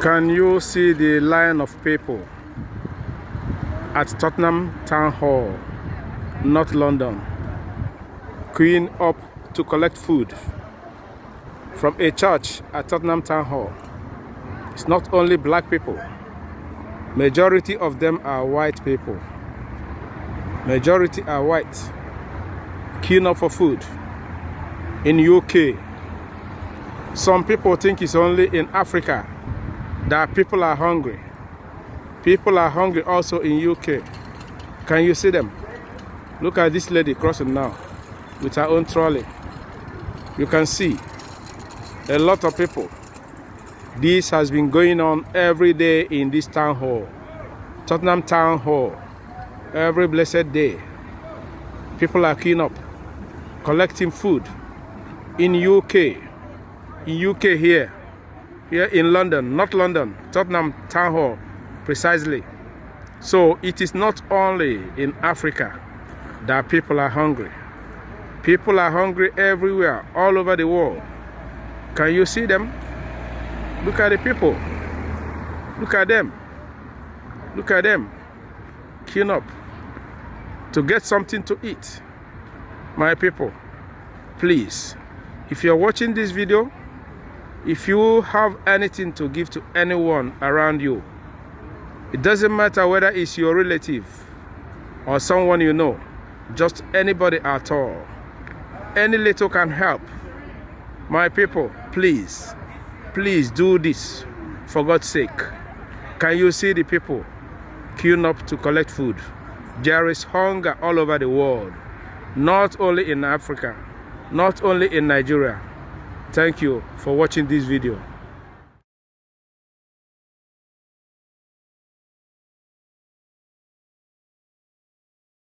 Can you see the line of people at Tottenham Town Hall, North London, queuing up to collect food from a church at Tottenham Town Hall? It's not only black people. Majority of them are white people. Majority are white, queuing up for food. In UK, some people think it's only in Africa that people are hungry. People are hungry also in UK. Can you see them? Look at this lady crossing now with her own trolley. You can see a lot of people. This has been going on every day in this town hall, Tottenham Town Hall. Every blessed day, people are queuing up, collecting food. In UK here in London, not London, Tottenham Town Hall, precisely. So it is not only in Africa that people are hungry. People are hungry everywhere, all over the world. Can you see them? Look at the people. Look at them. Look at them, queuing up to get something to eat. My people, please, if you're watching this video, if you have anything to give to anyone around you, it doesn't matter whether it's your relative or someone you know, just anybody at all. Any little can help. My people, please, please do this for God's sake. Can you see the people queuing up to collect food? There is hunger all over the world, not only in Africa, not only in Nigeria. Thank you for watching this video.